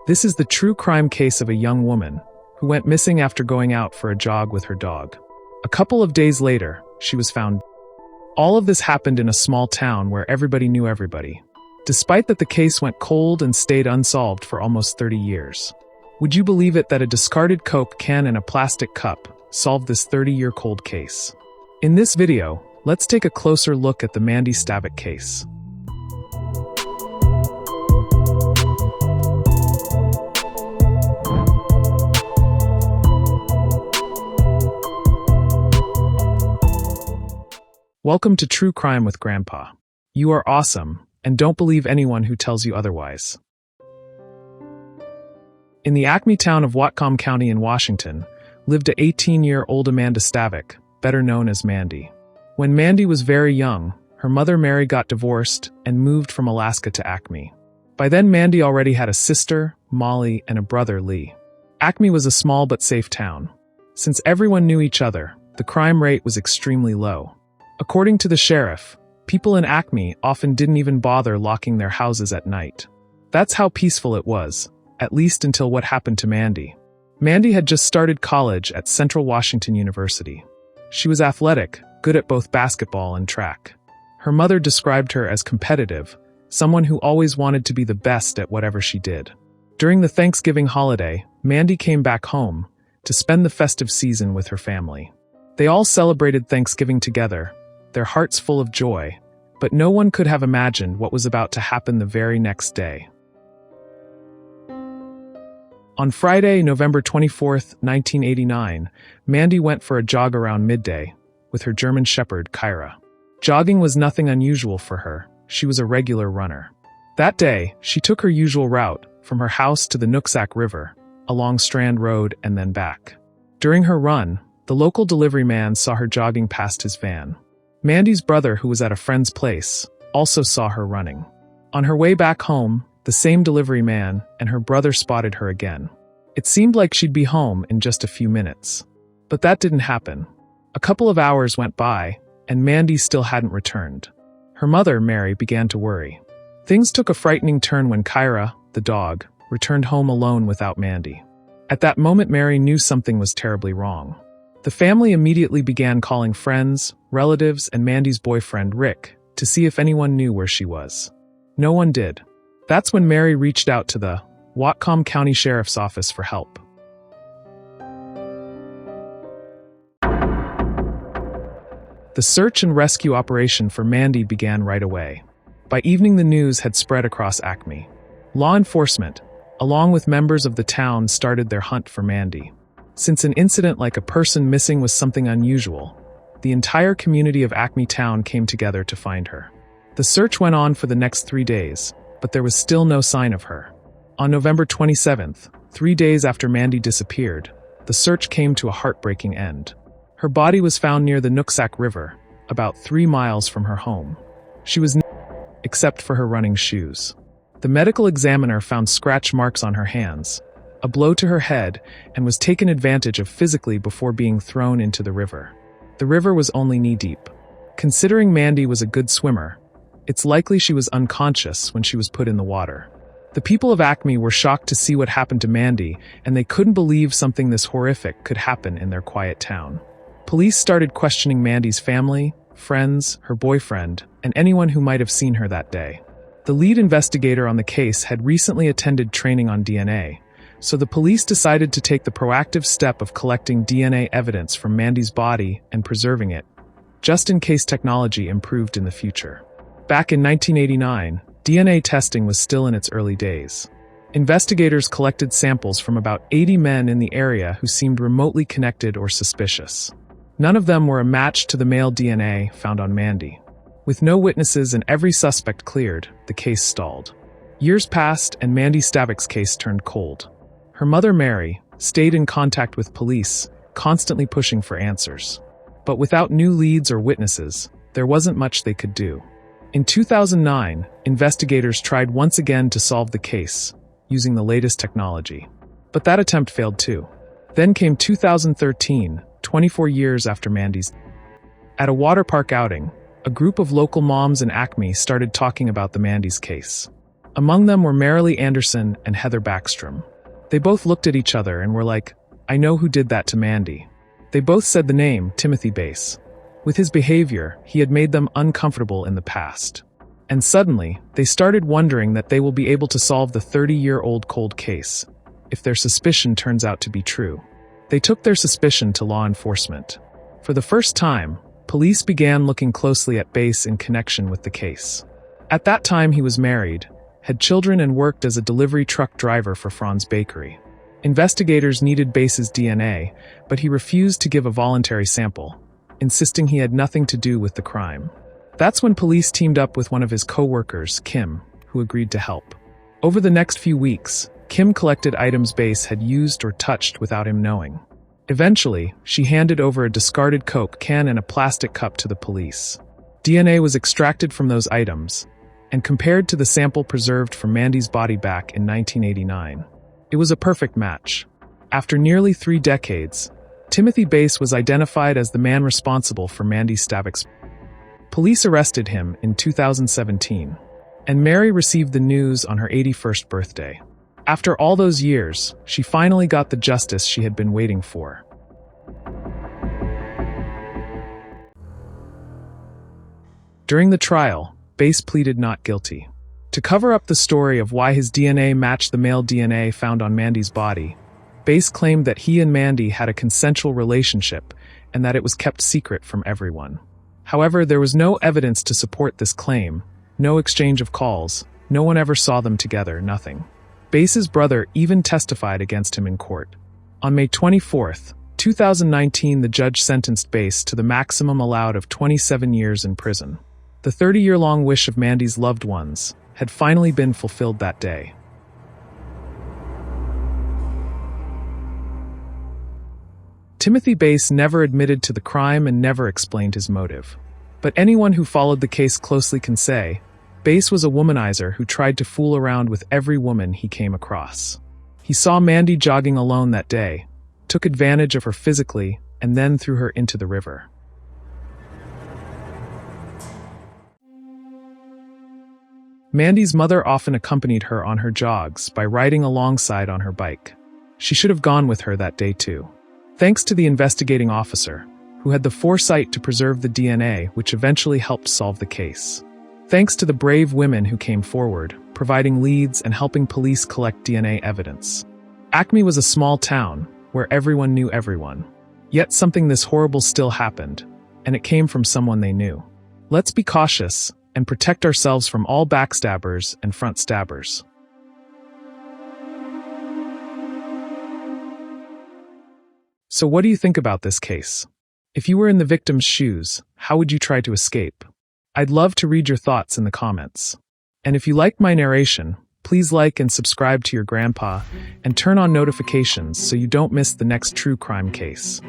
This is the true crime case of a young woman who went missing after going out for a jog with her dog. A couple of days later, she was found. All of this happened in a small town where everybody knew everybody, despite that the case went cold and stayed unsolved for almost 30 years. Would you believe it that a discarded Coke can and a plastic cup solved this 30-year cold case? In this video, let's take a closer look at the Mandy Stavik case. Welcome to True Crime with Grandpa. You are awesome, and don't believe anyone who tells you otherwise. In the Acme town of Whatcom County in Washington, lived a 18-year-old Amanda Stavik, better known as Mandy. When Mandy was very young, her mother Mary got divorced and moved from Alaska to Acme. By then, Mandy already had a sister, Molly, and a brother, Lee. Acme was a small but safe town. Since everyone knew each other, the crime rate was extremely low. According to the sheriff, people in Acme often didn't even bother locking their houses at night. That's how peaceful it was, at least until what happened to Mandy. Mandy had just started college at Central Washington University. She was athletic, good at both basketball and track. Her mother described her as competitive, someone who always wanted to be the best at whatever she did. During the Thanksgiving holiday, Mandy came back home to spend the festive season with her family. They all celebrated Thanksgiving together, their hearts full of joy, but no one could have imagined what was about to happen the very next day. On Friday, November 24, 1989, Mandy went for a jog around midday with her German Shepherd, Kyra. Jogging was nothing unusual for her. She was a regular runner. That day, she took her usual route from her house to the Nooksack River, along Strand Road and then back. During her run, the local delivery man saw her jogging past his van. Mandy's brother, who was at a friend's place, also saw her running. On her way back home, the same delivery man and her brother spotted her again. It seemed like she'd be home in just a few minutes. But that didn't happen. A couple of hours went by, and Mandy still hadn't returned. Her mother, Mary, began to worry. Things took a frightening turn when Kyra, the dog, returned home alone without Mandy. At that moment, Mary knew something was terribly wrong. The family immediately began calling friends, relatives, and Mandy's boyfriend, Rick, to see if anyone knew where she was. No one did. That's when Mary reached out to the Whatcom County Sheriff's Office for help. The search and rescue operation for Mandy began right away. By evening, the news had spread across Acme. Law enforcement, along with members of the town, started their hunt for Mandy. Since an incident like a person missing was something unusual, the entire community of Acme town came together to find her. The search went on for the next 3 days, but there was still no sign of her. On November 27th, 3 days after Mandy disappeared, the search came to a heartbreaking end. Her body was found near the Nooksack River, about 3 miles from her home. She was except for her running shoes. The medical examiner found scratch marks on her hands, a blow to her head, and was taken advantage of physically before being thrown into the river. The river was only knee-deep. Considering Mandy was a good swimmer, it's likely she was unconscious when she was put in the water. The people of Acme were shocked to see what happened to Mandy, and they couldn't believe something this horrific could happen in their quiet town. Police started questioning Mandy's family, friends, her boyfriend, and anyone who might have seen her that day. The lead investigator on the case had recently attended training on DNA, so the police decided to take the proactive step of collecting DNA evidence from Mandy's body and preserving it, just in case technology improved in the future. Back in 1989, DNA testing was still in its early days. Investigators collected samples from about 80 men in the area who seemed remotely connected or suspicious. None of them were a match to the male DNA found on Mandy. With no witnesses and every suspect cleared, the case stalled. Years passed and Mandy Stavik's case turned cold. Her mother, Mary, stayed in contact with police, constantly pushing for answers. But without new leads or witnesses, there wasn't much they could do. In 2009, investigators tried once again to solve the case, using the latest technology. But that attempt failed too. Then came 2013, 24 years after Mandy's. At a water park outing, a group of local moms in Acme started talking about the Mandy's case. Among them were Marilee Anderson and Heather Backstrom. They both looked at each other and were like, "I know who did that to Mandy." They both said the name Timothy Bass. With his behavior, he had made them uncomfortable in the past. And suddenly, they started wondering that they will be able to solve the 30-year-old cold case, if their suspicion turns out to be true. They took their suspicion to law enforcement. For the first time, police began looking closely at Bass in connection with the case. At that time he was married, had children and worked as a delivery truck driver for Franz Bakery. Investigators needed Bass's DNA, but he refused to give a voluntary sample, insisting he had nothing to do with the crime. That's when police teamed up with one of his co-workers, Kim, who agreed to help. Over the next few weeks, Kim collected items Bass had used or touched without him knowing. Eventually, she handed over a discarded Coke can and a plastic cup to the police. DNA was extracted from those items and compared to the sample preserved from Mandy's body back in 1989. It was a perfect match. After nearly 3 decades, Timothy Bass was identified as the man responsible for Mandy Stavik's. Police arrested him in 2017, and Mary received the news on her 81st birthday. After all those years, she finally got the justice she had been waiting for. During the trial, Bass pleaded not guilty. To cover up the story of why his DNA matched the male DNA found on Mandy's body, Bass claimed that he and Mandy had a consensual relationship and that it was kept secret from everyone. However, there was no evidence to support this claim, no exchange of calls, no one ever saw them together, nothing. Bass's brother even testified against him in court. On May 24, 2019, the judge sentenced Bass to the maximum allowed of 27 years in prison. The 30-year-long wish of Mandy's loved ones had finally been fulfilled that day. Timothy Bass never admitted to the crime and never explained his motive. But anyone who followed the case closely can say, Bass was a womanizer who tried to fool around with every woman he came across. He saw Mandy jogging alone that day, took advantage of her physically, and then threw her into the river. Mandy's mother often accompanied her on her jogs by riding alongside on her bike. She should have gone with her that day too. Thanks to the investigating officer, who had the foresight to preserve the DNA, which eventually helped solve the case. Thanks to the brave women who came forward, providing leads and helping police collect DNA evidence. Acme was a small town where everyone knew everyone. Yet something this horrible still happened, and it came from someone they knew. Let's be cautious and protect ourselves from all backstabbers and front stabbers. So what do you think about this case? If you were in the victim's shoes, how would you try to escape? I'd love to read your thoughts in the comments. And if you liked my narration, please like and subscribe to your grandpa and turn on notifications so you don't miss the next true crime case.